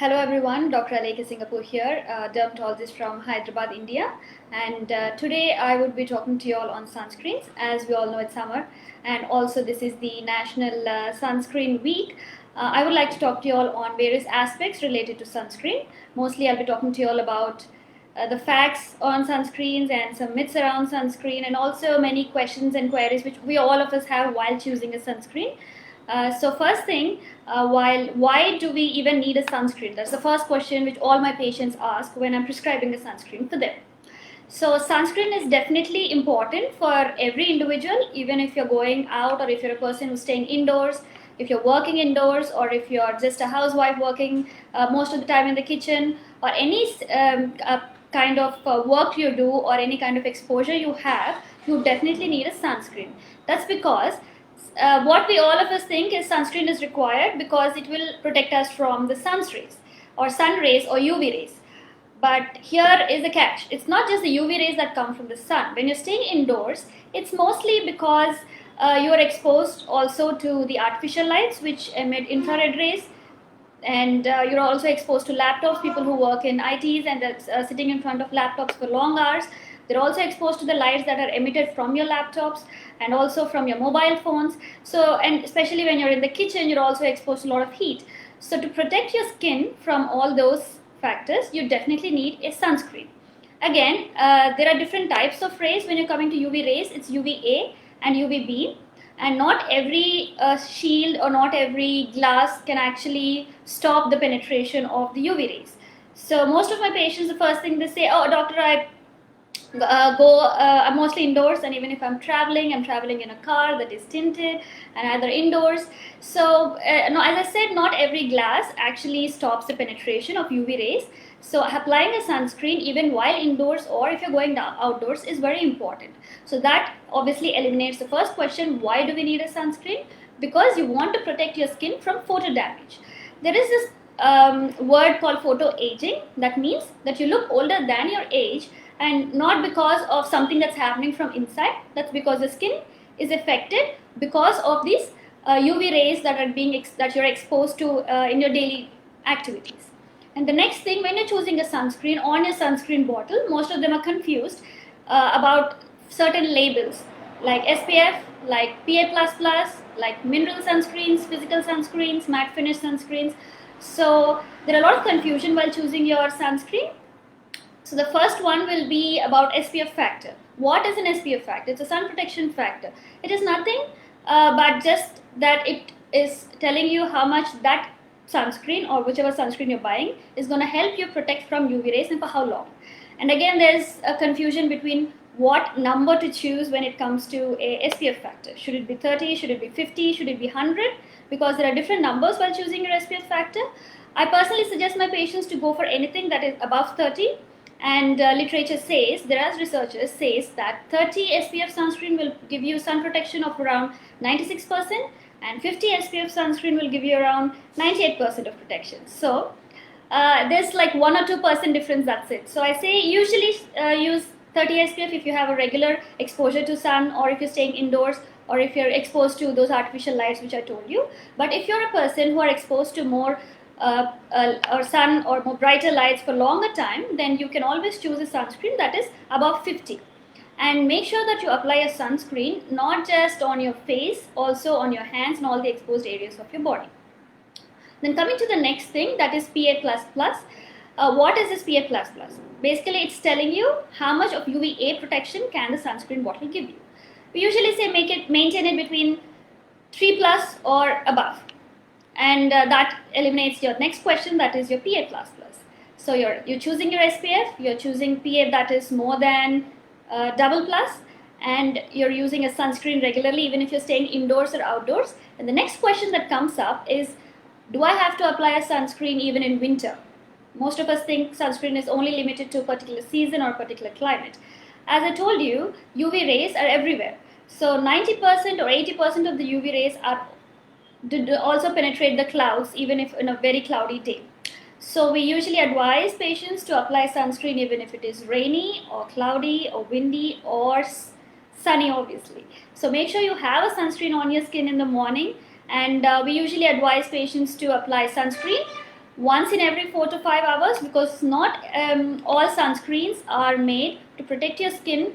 Hello everyone, Dr. Alekya Singapore here, dermatologist from Hyderabad, India. And today I would be talking to you all on sunscreens. As we all know, it's summer, and also this is the National Sunscreen Week. I would like to talk to you all on various aspects related to sunscreen. Mostly I'll be talking to you all about the facts on sunscreens and some myths around sunscreen, and also many questions and queries which all of us have while choosing a sunscreen. So first thing, why do we even need a sunscreen? That's the first question which all my patients ask when I'm prescribing a sunscreen for them. So sunscreen is definitely important for every individual, even if you're going out or if you're a person who's staying indoors, if you're working indoors, or if you're just a housewife working most of the time in the kitchen, or any kind of work you do or any kind of exposure you have, you definitely need a sunscreen. That's because what we all of us think is sunscreen is required because it will protect us from the sun's rays or sun rays or UV rays. But here is the catch. It's not just the UV rays that come from the sun. When you're staying indoors, it's mostly because you are exposed also to the artificial lights which emit infrared rays, and you're also exposed to laptops. People who work in ITs and that's sitting in front of laptops for long hours, they're also exposed to the lights that are emitted from your laptops and also from your mobile phones. So, and especially when you're in the kitchen, you're also exposed to a lot of heat. So to protect your skin from all those factors, you definitely need a sunscreen. Again, there are different types of rays. When you're coming to UV rays, it's UVA and UVB. And not every shield or not every glass can actually stop the penetration of the UV rays. So most of my patients, the first thing they say, oh doctor, I'm mostly indoors, and even if I'm traveling in a car that is tinted and either indoors. So no, as I said, not every glass actually stops the penetration of UV rays. So applying a sunscreen even while indoors or if you're going outdoors is very important. So that obviously eliminates the first question, why do we need a sunscreen? Because you want to protect your skin from photo damage. There is this word called photo aging. That means that you look older than your age, and not because of something that's happening from inside. That's because the skin is affected because of these UV rays that you're exposed to in your daily activities. And the next thing, when you're choosing a sunscreen, on your sunscreen bottle, most of them are confused about certain labels like SPF, like PA++, like mineral sunscreens, physical sunscreens, matte finish sunscreens. So there are a lot of confusion while choosing your sunscreen. So the first one will be about SPF factor. What is an SPF factor? It's a sun protection factor. It is nothing but just that it is telling you how much that sunscreen or whichever sunscreen you're buying is going to help you protect from UV rays and for how long. And again, there's a confusion between what number to choose when it comes to a SPF factor. Should it be 30? Should it be 50? Should it be 100? Because there are different numbers while choosing your SPF factor. I personally suggest my patients to go for anything that is above 30. And literature says, there are researchers says that 30 SPF sunscreen will give you sun protection of around 96%, and 50 SPF sunscreen will give you around 98% of protection. So there's like 1 or 2% difference, that's it. So I say usually use 30 SPF if you have a regular exposure to sun, or if you're staying indoors, or if you're exposed to those artificial lights which I told you. But if you're a person who are exposed to more or sun or more brighter lights for longer time, then you can always choose a sunscreen that is above 50. And make sure that you apply a sunscreen not just on your face, also on your hands and all the exposed areas of your body. Then coming to the next thing, that is PA++. What is this PA++? Basically, it's telling you how much of UVA protection can the sunscreen bottle give you. We usually say maintain it between 3+ or above. And that eliminates your next question, that is your PA++. So you're choosing your SPF, you're choosing PA that is more than double plus, and you're using a sunscreen regularly even if you're staying indoors or outdoors. And the next question that comes up is, do I have to apply a sunscreen even in winter? Most of us think sunscreen is only limited to a particular season or a particular climate. As I told you, UV rays are everywhere. So 90% or 80% of the UV rays also penetrate the clouds even if in a very cloudy day. So we usually advise patients to apply sunscreen even if it is rainy or cloudy or windy or sunny, obviously. So make sure you have a sunscreen on your skin in the morning, and we usually advise patients to apply sunscreen once in every 4 to 5 hours, because not all sunscreens are made to protect your skin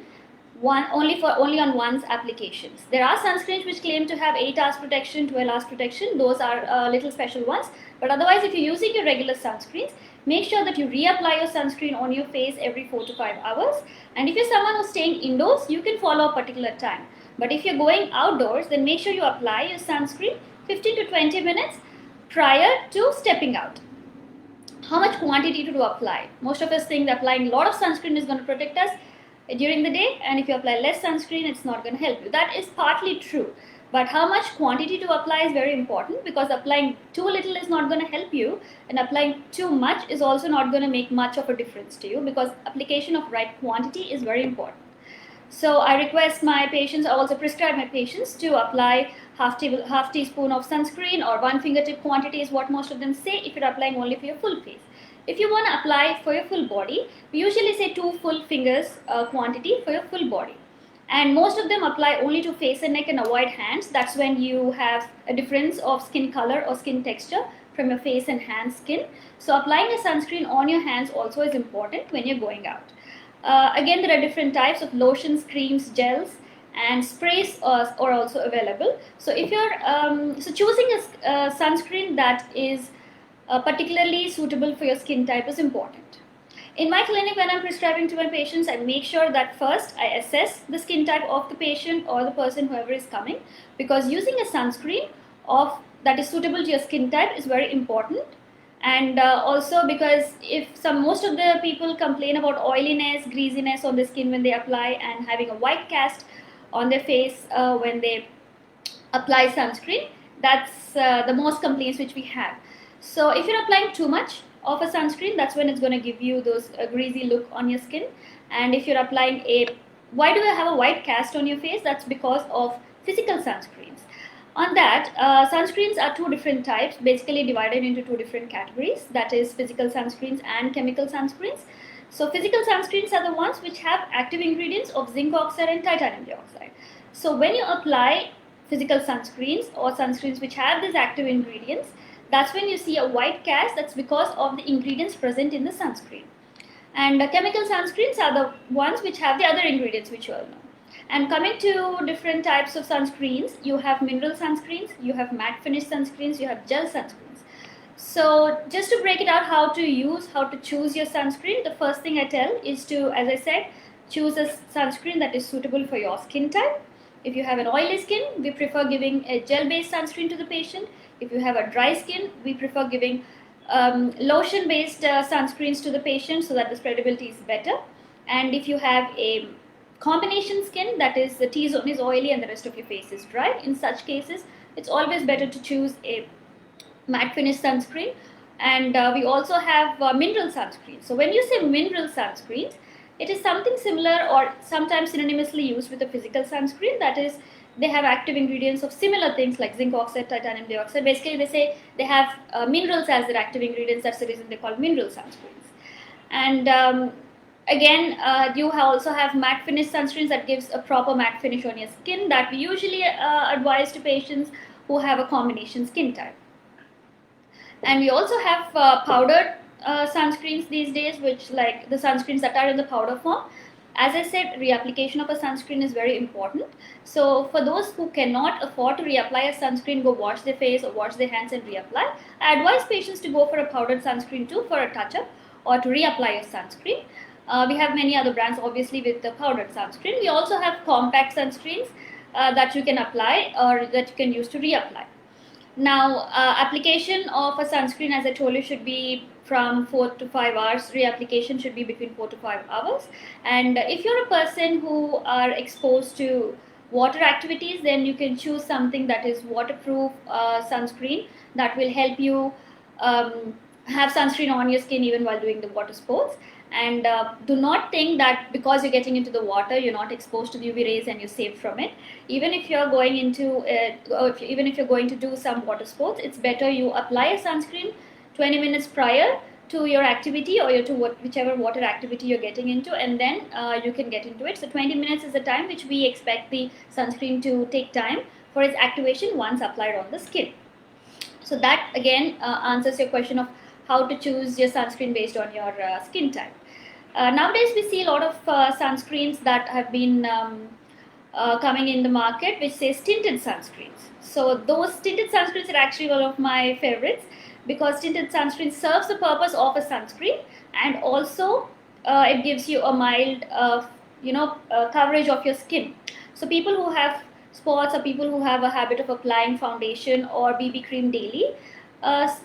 only on one's applications. There are sunscreens which claim to have 8 hours protection, 12 hours protection. Those are little special ones. But otherwise, if you're using your regular sunscreens, make sure that you reapply your sunscreen on your face every 4 to 5 hours. And if you're someone who's staying indoors, you can follow a particular time. But if you're going outdoors, then make sure you apply your sunscreen 15 to 20 minutes prior to stepping out. How much quantity to apply? Most of us think that applying a lot of sunscreen is going to protect us during the day, and if you apply less sunscreen, it's not going to help you. That is partly true, but how much quantity to apply is very important, because applying too little is not going to help you, and applying too much is also not going to make much of a difference to you, because application of right quantity is very important. So I request my patients, I also prescribe my patients to apply half teaspoon of sunscreen, or 1 fingertip quantity is what most of them say if you're applying only for your full face. If you want to apply for your full body, we usually say 2 full fingers quantity for your full body. And most of them apply only to face and neck and avoid hands. That's when you have a difference of skin color or skin texture from your face and hand skin. So applying a sunscreen on your hands also is important when you're going out. Again, there are different types of lotions, creams, gels, and sprays are also available. So if you're choosing a sunscreen that is particularly suitable for your skin type is important. In my clinic, when I'm prescribing to my patients, I make sure that first I assess the skin type of the patient or the person, whoever is coming, because using a sunscreen that is suitable to your skin type is very important. And also because most of the people complain about oiliness, greasiness on the skin when they apply, and having a white cast on their face when they apply sunscreen. That's the most complaints which we have. So if you're applying too much of a sunscreen, that's when it's going to give you those greasy look on your skin. And if you're applying why do you have a white cast on your face? That's because of physical sunscreens. On that, sunscreens are 2 different types, basically divided into 2 different categories, that is physical sunscreens and chemical sunscreens. So physical sunscreens are the ones which have active ingredients of zinc oxide and titanium dioxide. So when you apply physical sunscreens or sunscreens which have these active ingredients, that's when you see a white cast. That's because of the ingredients present in the sunscreen. And chemical sunscreens are the ones which have the other ingredients which you all know. And coming to different types of sunscreens, you have mineral sunscreens, you have matte finish sunscreens, you have gel sunscreens. So just to break it out, how to choose your sunscreen, the first thing I tell is to, as I said, choose a sunscreen that is suitable for your skin type. If you have an oily skin, we prefer giving a gel-based sunscreen to the patient. If you have a dry skin, we prefer giving lotion-based sunscreens to the patient so that the spreadability is better. And if you have a combination skin, that is the T-zone is oily and the rest of your face is dry, in such cases, it's always better to choose a matte finish sunscreen. And we also have mineral sunscreen. So when you say mineral sunscreens, it is something similar or sometimes synonymously used with a physical sunscreen. That is, they have active ingredients of similar things like zinc oxide, titanium dioxide. Basically, they say they have minerals as their active ingredients. That's the reason they call mineral sunscreens. And again, you also have matte finish sunscreens that gives a proper matte finish on your skin, that we usually advise to patients who have a combination skin type. And we also have powdered sunscreens these days, which like the sunscreens that are in the powder form. As I said, reapplication of a sunscreen is very important. So for those who cannot afford to reapply a sunscreen, go wash their face or wash their hands and reapply. I advise patients to go for a powdered sunscreen too for a touch-up or to reapply a sunscreen. We have many other brands obviously with the powdered sunscreen. We also have compact sunscreens that you can apply or that you can use to reapply. Now, application of a sunscreen, as I told you, should be from 4 to 5 hours. Reapplication should be between 4 to 5 hours. And if you're a person who are exposed to water activities, then you can choose something that is waterproof sunscreen that will help you have sunscreen on your skin even while doing the water sports. And do not think that because you're getting into the water, you're not exposed to the UV rays and you're safe from it. Even if you're going into even if you're going to do some water sports, it's better you apply a sunscreen 20 minutes prior to your activity or whichever water activity you're getting into, and then you can get into it. So 20 minutes is the time which we expect the sunscreen to take time for its activation once applied on the skin. So that again answers your question of how to choose your sunscreen based on your skin type. Nowadays, we see a lot of sunscreens that have been coming in the market, which says tinted sunscreens. So those tinted sunscreens are actually one of my favorites, because tinted sunscreen serves the purpose of a sunscreen, and also it gives you a mild, coverage of your skin. So people who have spots, or people who have a habit of applying foundation or BB cream daily,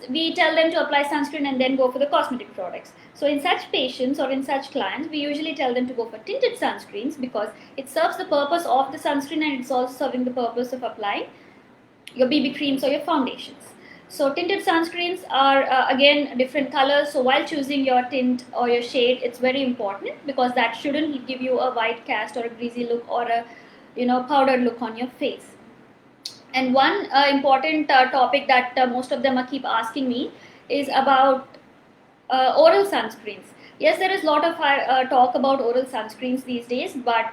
we tell them to apply sunscreen and then go for the cosmetic products. So in such patients or in such clients, we usually tell them to go for tinted sunscreens, because it serves the purpose of the sunscreen, and it's also serving the purpose of applying your BB creams or your foundations. So tinted sunscreens are again different colors. So while choosing your tint or your shade, it's very important, because that shouldn't give you a white cast or a greasy look or a powdered look on your face. And one important topic that most of them keep asking me is about oral sunscreens. Yes, there is a lot of talk about oral sunscreens these days, but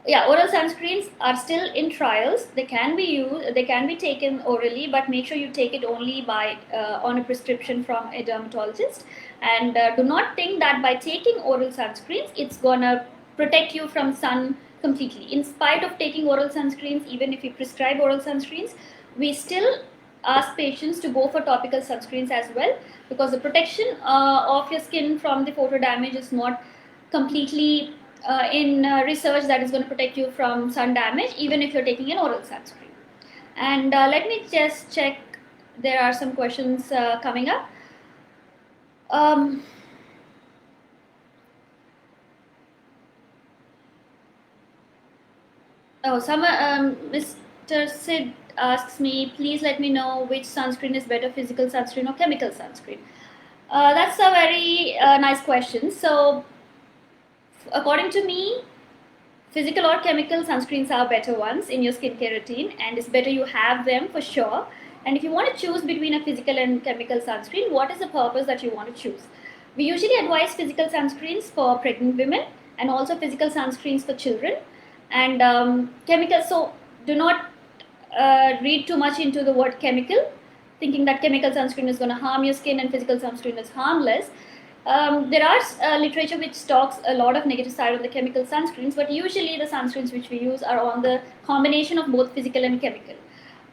yeah, oral sunscreens are still in trials. They can be used, they can be taken orally, but make sure you take it only by on a prescription from a dermatologist. And do not think that by taking oral sunscreens, it's gonna protect you from sun completely. In spite of taking oral sunscreens, even if we prescribe oral sunscreens, we still ask patients to go for topical sunscreens as well, because the protection of your skin from the photo damage is not completely in research that is going to protect you from sun damage, even if you're taking an oral sunscreen. And let me just check, there are some questions coming up. Mr. Sid asks me, please let me know which sunscreen is better, physical sunscreen or chemical sunscreen. That's a very nice question. So according to me, physical or chemical sunscreens are better ones in your skincare routine, and it's better you have them for sure. And if you want to choose between a physical and chemical sunscreen, what is the purpose that you want to choose? We usually advise physical sunscreens for pregnant women, and also physical sunscreens for children, and chemical. So do not read too much into the word chemical, thinking that chemical sunscreen is going to harm your skin and physical sunscreen is harmless. There are literature which talks a lot of negative side of the chemical sunscreens, but usually the sunscreens which we use are on the combination of both physical and chemical.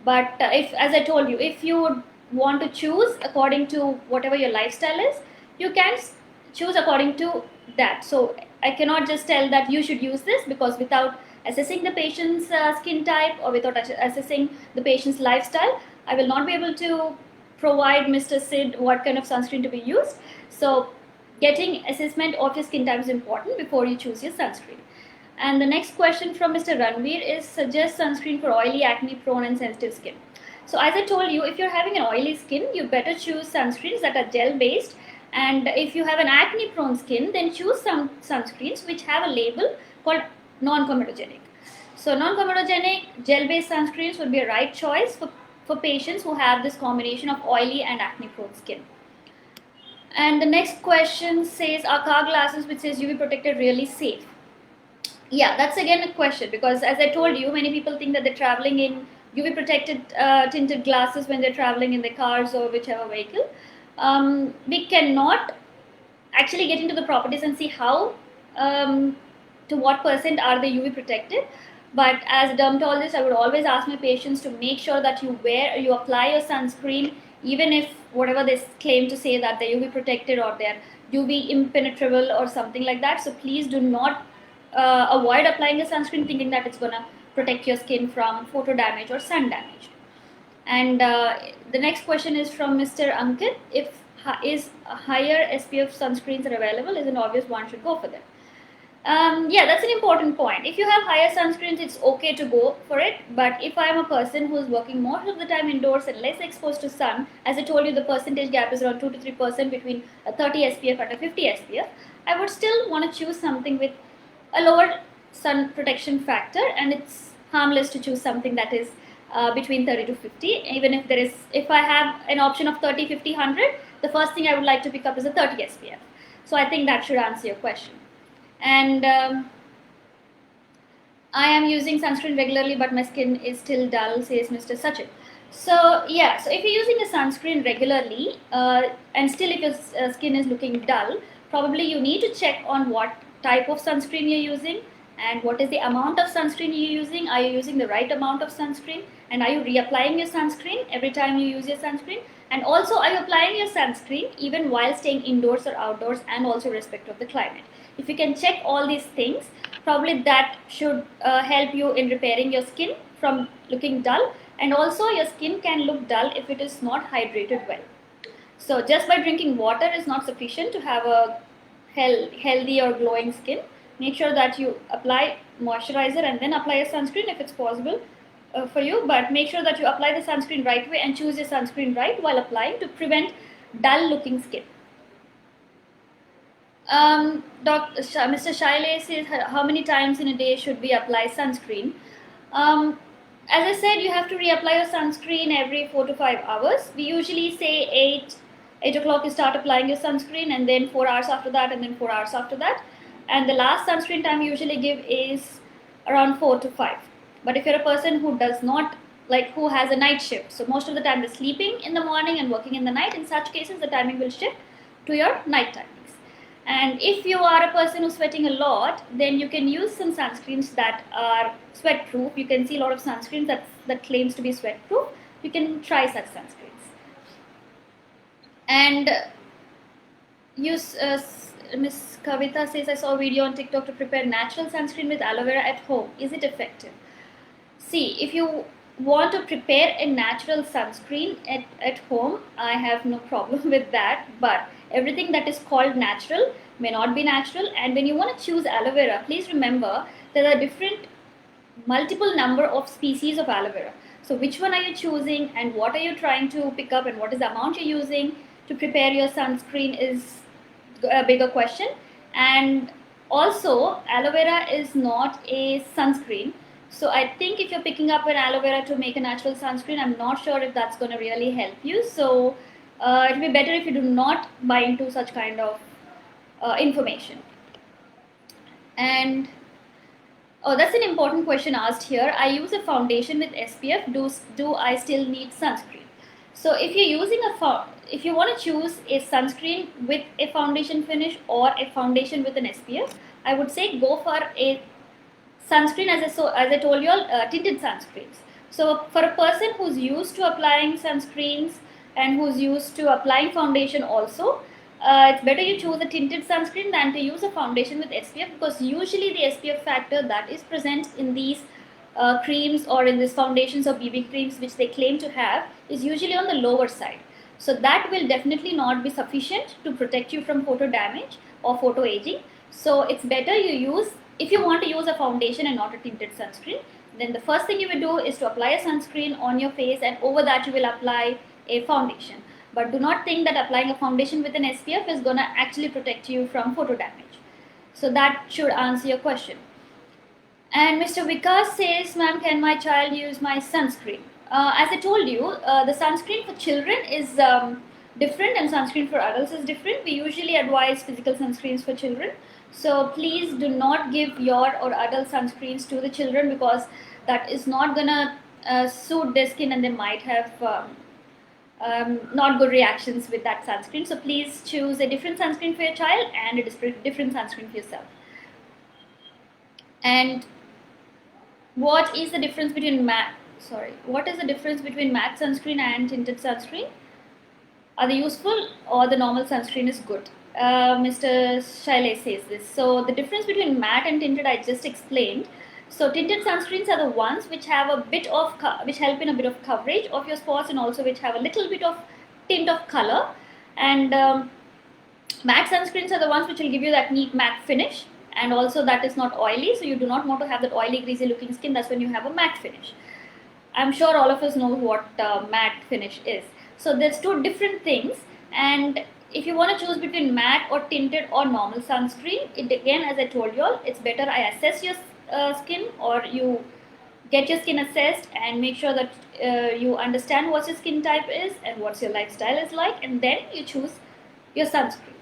But if, as I told you, if you want to choose according to whatever your lifestyle is, you can choose according to that. So I cannot just tell that you should use this, because without assessing the patient's skin type or without assessing the patient's lifestyle, I will not be able to provide Mr. Sid what kind of sunscreen to be used. So getting assessment of your skin type is important before you choose your sunscreen. And the next question from Mr. Ranveer is, suggest sunscreen for oily, acne prone and sensitive skin. So as I told you, if you're having an oily skin, you better choose sunscreens that are gel based. And if you have an acne prone skin, then choose some sunscreens which have a label called non-comedogenic. So non-comedogenic gel based sunscreens would be a right choice for patients who have this combination of oily and acne prone skin. And the next question says, are car glasses which says UV protected really safe? Yeah, that's again a question, because as I told you, many people think that they're traveling in UV protected tinted glasses when they're traveling in their cars or whichever vehicle. We cannot actually get into the properties and see how to what percent are they UV protected. But as a dermatologist, I would always ask my patients to make sure that you apply your sunscreen, even if whatever they claim to say that they're UV protected or they're UV impenetrable or something like that. So please do not avoid applying a sunscreen thinking that it's going to protect your skin from photo damage or sun damage. And the next question is from Mr. Ankit. If higher SPF sunscreens are available, is an obvious one should go for them. Yeah, that's an important point. If you have higher sunscreens, it's okay to go for it. But if I'm a person who is working most of the time indoors and less exposed to sun, as I told you, the percentage gap is around 2 to 3% between a 30 SPF and a 50 SPF, I would still want to choose something with a lower sun protection factor, and it's harmless to choose something that is between 30 to 50. Even if I have an option of 30, 50, 100, the first thing I would like to pick up is a 30 SPF. So I think that should answer your question. And I am using sunscreen regularly, but my skin is still dull, says Mr. Sachin. So yeah, so if you're using a sunscreen regularly and still if your skin is looking dull, probably you need to check on what type of sunscreen you're using and what is the amount of sunscreen you're using. Are you using the right amount of sunscreen, and are you reapplying your sunscreen every time you use your sunscreen? And also, are you applying your sunscreen even while staying indoors or outdoors, and also respect of the climate? If you can check all these things, probably that should help you in repairing your skin from looking dull. And also your skin can look dull if it is not hydrated well. So just by drinking water is not sufficient to have a healthy or glowing skin. Make sure that you apply moisturizer and then apply a sunscreen if it's possible for you, but make sure that you apply the sunscreen right way and choose your sunscreen right while applying to prevent dull looking skin. Mr. Shaile says, how many times in a day should we apply sunscreen? As I said, you have to reapply your sunscreen every 4 to 5 hours. We usually say 8 o'clock you start applying your sunscreen, and then 4 hours after that, and then 4 hours after that. And the last sunscreen time we usually give is around 4 to 5. But if you're a person who does not, like who has a night shift, so most of the time they're sleeping in the morning and working in the night, in such cases the timing will shift to your night timings. And if you are a person who's sweating a lot, then you can use some sunscreens that are sweat proof. You can see a lot of sunscreens that claims to be sweat proof. You can try such sunscreens. And Miss Kavita says, I saw a video on TikTok to prepare natural sunscreen with aloe vera at home. Is it effective? See, if you want to prepare a natural sunscreen at home, I have no problem with that, but everything that is called natural may not be natural. And when you want to choose aloe vera, please remember there are multiple number of species of aloe vera. So which one are you choosing, and what are you trying to pick up, and what is the amount you're using to prepare your sunscreen is a bigger question. And also, aloe vera is not a sunscreen. So I think if you're picking up an aloe vera to make a natural sunscreen, I'm not sure if that's going to really help you. So it will be better if you do not buy into such kind of information. And oh, that's an important question asked here. I use a foundation with SPF. Do I still need sunscreen? So if you're using if you want to choose a sunscreen with a foundation finish or a foundation with an SPF, I would say go for a sunscreen as I told you all, tinted sunscreens. So for a person who's used to applying sunscreens and who's used to applying foundation also, it's better you choose a tinted sunscreen than to use a foundation with SPF, because usually the SPF factor that is present in these creams or in these foundations or BB creams which they claim to have is usually on the lower side. So that will definitely not be sufficient to protect you from photo damage or photo aging. So it's better you use, if you want to use a foundation and not a tinted sunscreen, then the first thing you will do is to apply a sunscreen on your face, and over that you will apply a foundation. But do not think that applying a foundation with an SPF is going to actually protect you from photo damage. So that should answer your question. And Mr. Vikas says, ma'am, can my child use my sunscreen? As I told you, the sunscreen for children is different and sunscreen for adults is different. We usually advise physical sunscreens for children. So please do not give your or adult sunscreens to the children, because that is not going to suit their skin, and they might have not good reactions with that sunscreen. So please choose a different sunscreen for your child and a different sunscreen for yourself. And what is the difference between matte sunscreen and tinted sunscreen? Are they useful, or the normal sunscreen is good? Mr. Shaile says this. So the difference between matte and tinted I just explained. So tinted sunscreens are the ones which have a bit of which help in a bit of coverage of your spots, and also which have a little bit of tint of color. And matte sunscreens are the ones which will give you that neat matte finish, and also that is not oily. So you do not want to have that oily, greasy looking skin. That's when you have a matte finish. I'm sure all of us know what matte finish is. So there's two different things, and if you want to choose between matte or tinted or normal sunscreen, it again, as I told you all, it's better I assess your skin, or you get your skin assessed and make sure that you understand what your skin type is and what your lifestyle is like, and then you choose your sunscreen.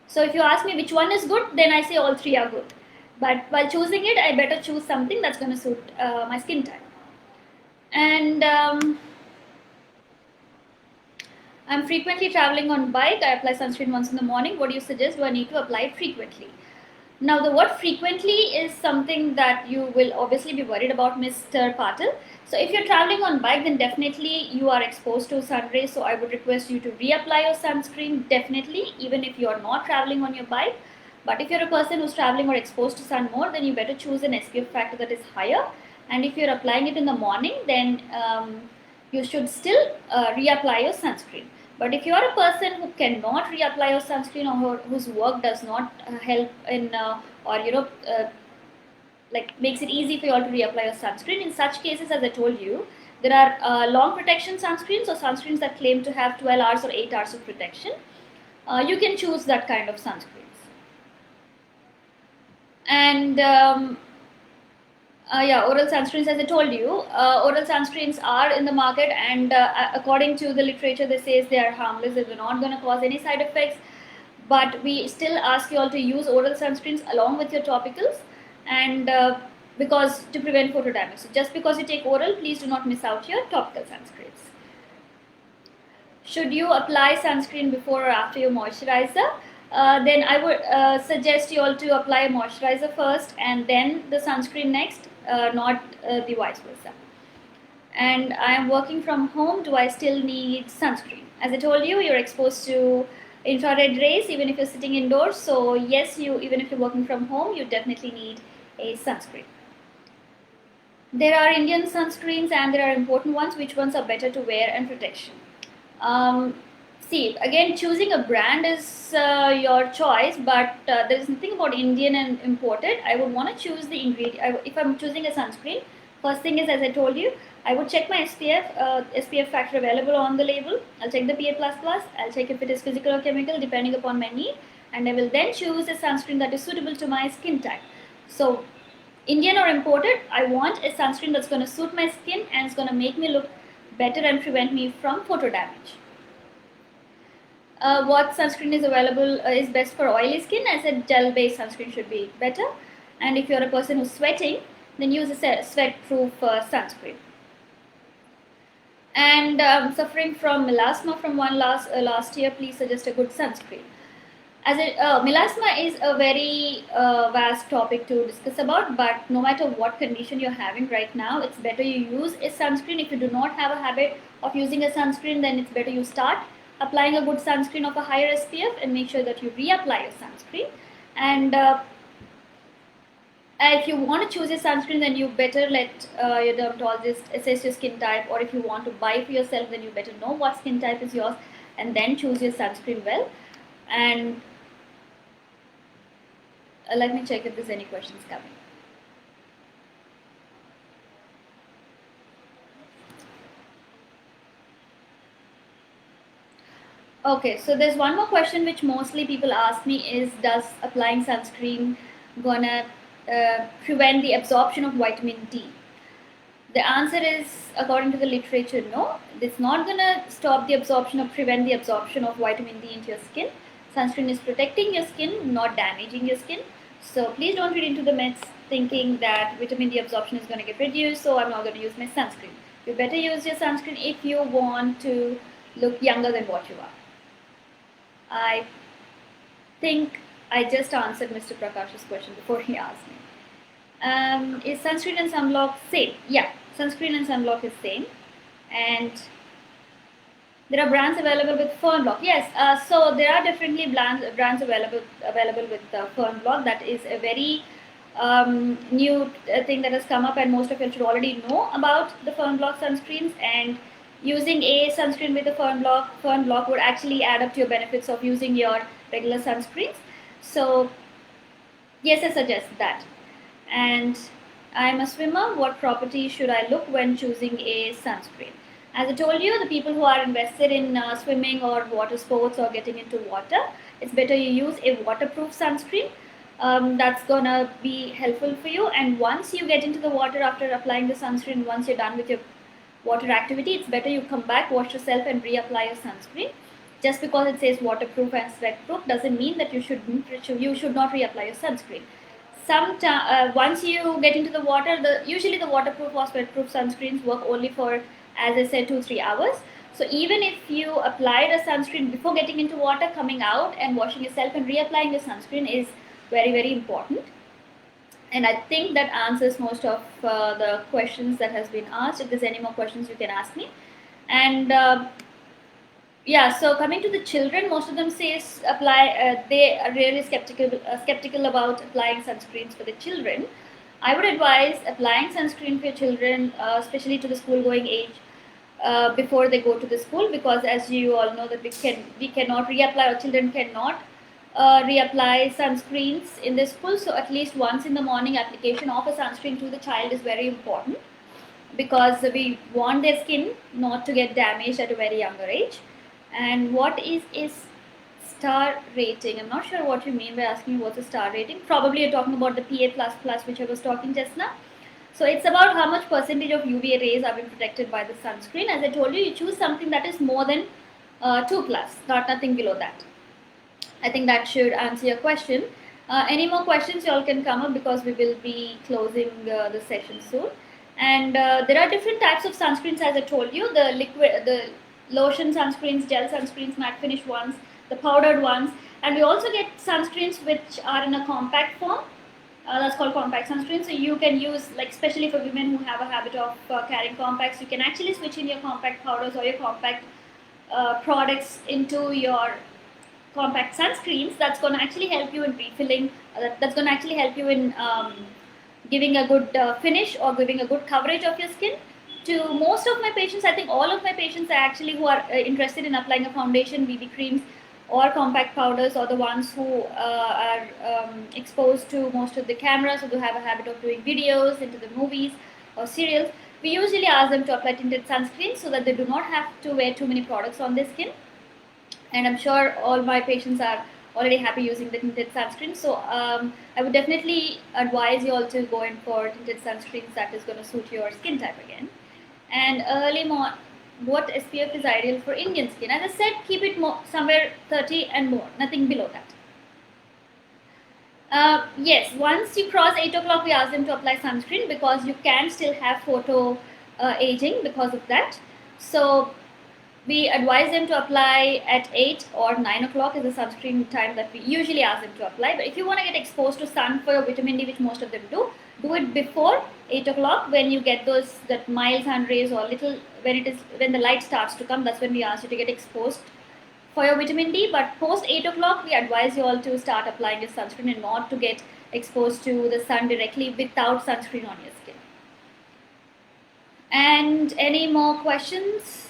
So if you ask me which one is good, then I say all three are good. But while choosing it, I better choose something that's going to suit my skin type. And I'm frequently traveling on bike. I apply sunscreen once in the morning. What do you suggest? Do I need to apply it frequently? Now, the word frequently is something that you will obviously be worried about, Mr. Patil. So, if you're traveling on bike, then definitely you are exposed to sun rays. So, I would request you to reapply your sunscreen, definitely, even if you're not traveling on your bike. But if you're a person who's traveling or exposed to sun more, then you better choose an SPF factor that is higher. And if you're applying it in the morning, then you should still reapply your sunscreen. But if you are a person who cannot reapply your sunscreen, or whose work does not help in or like makes it easy for you all to reapply your sunscreen, in such cases, as I told you, there are long protection sunscreens or sunscreens that claim to have 12 hours or 8 hours of protection. You can choose that kind of sunscreens. And oral sunscreens, as I told you, oral sunscreens are in the market, and according to the literature, they says they are harmless, they're not going to cause any side effects. But we still ask you all to use oral sunscreens along with your topicals, and because to prevent photo damage. So just because you take oral, please do not miss out your topical sunscreens. Should you apply sunscreen before or after your moisturizer? Then I would suggest you all to apply a moisturizer first and then the sunscreen next, not the vice versa. And I am working from home. Do I still need sunscreen? As I told you, you're exposed to infrared rays even if you're sitting indoors. So yes, even if you're working from home, you definitely need a sunscreen. There are Indian sunscreens and there are important ones. Which ones are better to wear and protection? See, again, choosing a brand is your choice, but there is nothing about Indian and imported. I would want to choose the ingredient. If I'm choosing a sunscreen, first thing is, as I told you, I would check my SPF factor available on the label. I'll check the PA++. I'll check if it is physical or chemical depending upon my need, and I will then choose a sunscreen that is suitable to my skin type. So, Indian or imported, I want a sunscreen that's going to suit my skin and it's going to make me look better and prevent me from photo damage. What sunscreen is available is best for oily skin? I said gel-based sunscreen should be better. And if you're a person who's sweating, then use a sweat-proof sunscreen. And suffering from melasma from last year, please suggest a good sunscreen. Melasma is a very vast topic to discuss about, but no matter what condition you're having right now, it's better you use a sunscreen. If you do not have a habit of using a sunscreen, then it's better you start applying a good sunscreen of a higher SPF and make sure that you reapply your sunscreen. And if you want to choose a sunscreen, then you better let your dermatologist assess your skin type, or if you want to buy for yourself, then you better know what skin type is yours and then choose your sunscreen well. And let me check if there's any questions coming. Okay, so there's one more question which mostly people ask me is, does applying sunscreen gonna prevent the absorption of vitamin D? The answer is, according to the literature, no. It's not gonna stop the absorption or prevent the absorption of vitamin D into your skin. Sunscreen is protecting your skin, not damaging your skin. So please don't read into the myths thinking that vitamin D absorption is going to get reduced, so I'm not going to use my sunscreen. You better use your sunscreen if you want to look younger than what you are. I think I just answered Mr. Prakash's question before he asked me. Is sunscreen and sunblock same? Yeah, sunscreen and sunblock is same. And there are brands available with Fern Block. Yes, so there are differently brands available with Fern Block. That is a very new thing that has come up, and most of you should already know about the Fern Block sunscreens. And using a sunscreen with the Fern Block would actually add up to your benefits of using your regular sunscreens. So yes, I suggest that. And I'm a swimmer. What property should I look when choosing a sunscreen? As I told you, the people who are invested in swimming or water sports or getting into water, it's better you use a waterproof sunscreen. That's gonna be helpful for you. And once you get into the water after applying the sunscreen, once you're done with your water activity, it's better you come back, wash yourself and reapply your sunscreen. Just because it says waterproof and sweatproof doesn't mean that you should not reapply your sunscreen. Once you get into the water, usually the waterproof or sweatproof sunscreens work only for, as I said, 2-3 hours. So even if you applied a sunscreen before getting into water, coming out and washing yourself and reapplying the sunscreen is very, very important. And I think that answers most of the questions that has been asked. If there's any more questions, you can ask me. And yeah, so coming to the children, most of them say they are really skeptical about applying sunscreens for the children. I would advise applying sunscreen for your children, especially to the school going age, before they go to the school, because as you all know that we cannot reapply, or children cannot reapply sunscreens in the school. So at least once in the morning, application of a sunscreen to the child is very important, because we want their skin not to get damaged at a very younger age. And what is star rating? I'm not sure what you mean by asking what's a star rating. Probably you're talking about the PA++, which I was talking just now. So it's about how much percentage of UVA rays are being protected by the sunscreen. As I told you, you choose something that is more than 2+, nothing below that. I think that should answer your question. Any more questions, you all can come up, because we will be closing the session soon. And there are different types of sunscreens, as I told you. The liquid, the lotion sunscreens, gel sunscreens, matte finish ones, the powdered ones, and we also get sunscreens which are in a compact form. That's called compact sunscreen. So you can use, like, especially for women who have a habit of carrying compacts, you can actually switch in your compact powders or your compact products into your compact sunscreens. That's going to actually help you in refilling. That's going to actually help you in giving a good finish or giving a good coverage of your skin. To most of my patients, I think all of my patients are actually who are interested in applying a foundation, BB creams, or compact powders, or the ones who are exposed to most of the cameras, or who have a habit of doing videos, into the movies or serials. We usually ask them to apply tinted sunscreen so that they do not have to wear too many products on their skin. And I'm sure all my patients are already happy using the tinted sunscreen. So I would definitely advise you all to go in for tinted sunscreens that is going to suit your skin type again. And what SPF is ideal for Indian skin? As I said, keep it somewhere 30 and more, nothing below that. Yes, once you cross 8 o'clock, we ask them to apply sunscreen, because you can still have photo aging because of that. So we advise them to apply at 8 or 9 o'clock is the sunscreen time that we usually ask them to apply. But if you want to get exposed to sun for your vitamin D, which most of them do it before 8 o'clock, when you get that mild sun rays, or when the light starts to come. That's when we ask you to get exposed for your vitamin D. But post 8 o'clock, we advise you all to start applying your sunscreen and not to get exposed to the sun directly without sunscreen on your skin. And any more questions?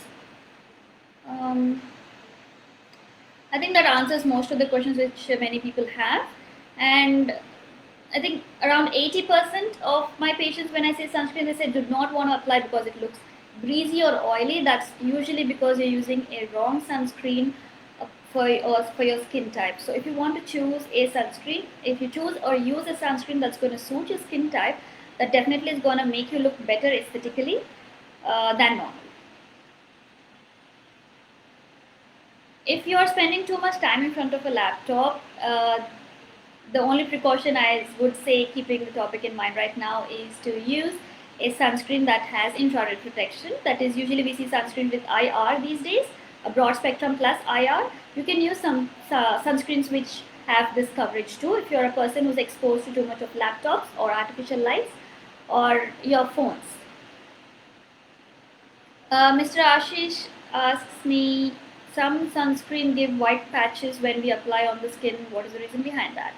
I think that answers most of the questions which many people have. And I think around 80% of my patients, when I say sunscreen, they say do not want to apply because it looks greasy or oily. That's usually because you're using a wrong sunscreen for your skin type. So if you want to choose a sunscreen, if you choose or use a sunscreen that's going to suit your skin type, that definitely is going to make you look better aesthetically than normal. If you are spending too much time in front of a laptop, the only precaution I would say, keeping the topic in mind right now, is to use a sunscreen that has infrared protection. That is, usually we see sunscreen with IR these days, a broad spectrum plus IR. You can use some sunscreens which have this coverage too, if you're a person who's exposed to too much of laptops or artificial lights or your phones. Mr. Ashish asks me, some sunscreen give white patches when we apply on the skin. What is the reason behind that?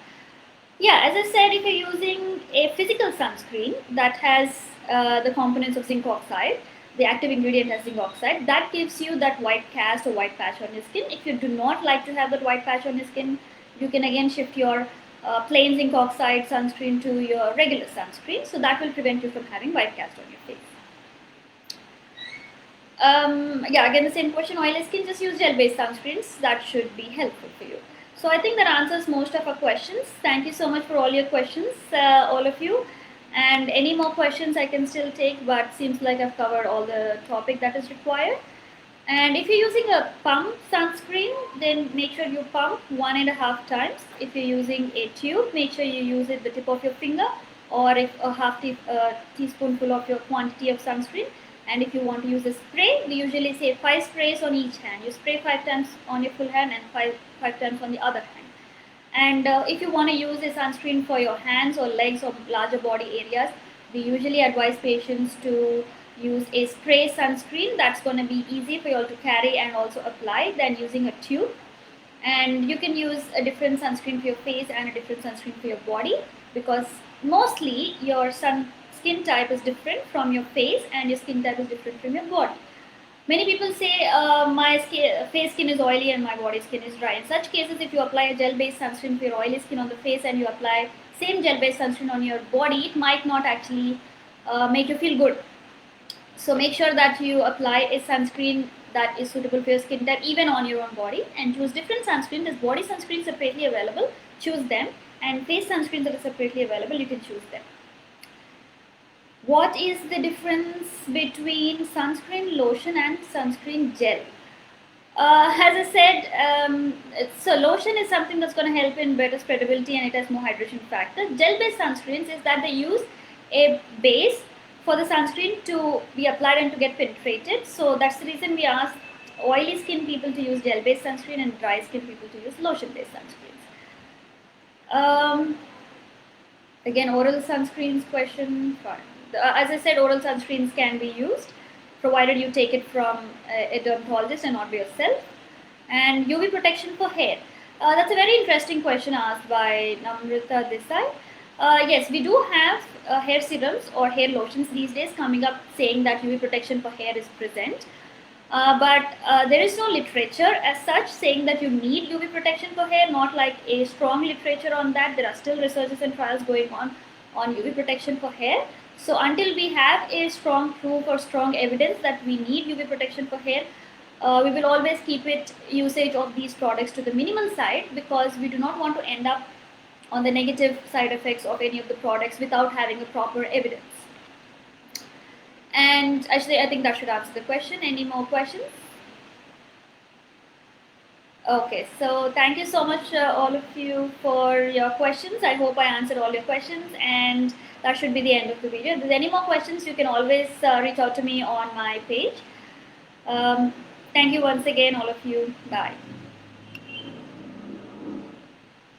Yeah, as I said, if you're using a physical sunscreen that has the components of zinc oxide, the active ingredient has zinc oxide, that gives you that white cast or white patch on your skin. If you do not like to have that white patch on your skin, you can again shift your plain zinc oxide sunscreen to your regular sunscreen. So that will prevent you from having white cast on your face. Yeah, again the same question, oily skin, just use gel-based sunscreens. That should be helpful for you. So I think that answers most of our questions. Thank you so much for all your questions, all of you. And any more questions I can still take, but seems like I've covered all the topic that is required. And if you're using a pump sunscreen, then make sure you pump 1.5 times. If you're using a tube, make sure you use it the tip of your finger, or if a half teaspoonful of your quantity of sunscreen. And if you want to use a spray, we usually say 5 sprays on each hand. You spray 5 times on your full hand and five times on the other hand. And if you want to use a sunscreen for your hands or legs or larger body areas, we usually advise patients to use a spray sunscreen. That's going to be easy for you all to carry and also apply than using a tube. And you can use a different sunscreen for your face and a different sunscreen for your body, because mostly your skin type is different from your face and your skin type is different from your body. Many people say my face skin is oily and my body skin is dry. In such cases, if you apply a gel-based sunscreen for your oily skin on the face and you apply same gel-based sunscreen on your body, it might not actually make you feel good. So make sure that you apply a sunscreen that is suitable for your skin type even on your own body, and choose different sunscreen. There's body sunscreen separately available, choose them, and face sunscreen that is separately available, you can choose them. What is the difference between sunscreen lotion and sunscreen gel? As I said, so lotion is something that's going to help in better spreadability and it has more hydration factor. Gel-based sunscreens is that they use a base for the sunscreen to be applied and to get penetrated. So that's the reason we ask oily skin people to use gel-based sunscreen and dry skin people to use lotion-based sunscreens. Again, oral sunscreens question. As I said, oral sunscreens can be used provided you take it from a dermatologist and not by yourself. And UV protection for hair. That's a very interesting question asked by Namrita Desai. Yes, we do have hair serums or hair lotions these days coming up saying that UV protection for hair is present. But there is no literature as such saying that you need UV protection for hair, not like a strong literature on that. There are still researches and trials going on UV protection for hair. So until we have a strong proof or strong evidence that we need UV protection for hair, we will always keep usage of these products to the minimal side, because we do not want to end up on the negative side effects of any of the products without having a proper evidence. And actually, I think that should answer the question. Any more questions? Okay, so thank you so much all of you for your questions. I hope I answered all your questions, and that should be the end of the video. If there's any more questions, you can always reach out to me on my page. Thank you once again, all of you. Bye.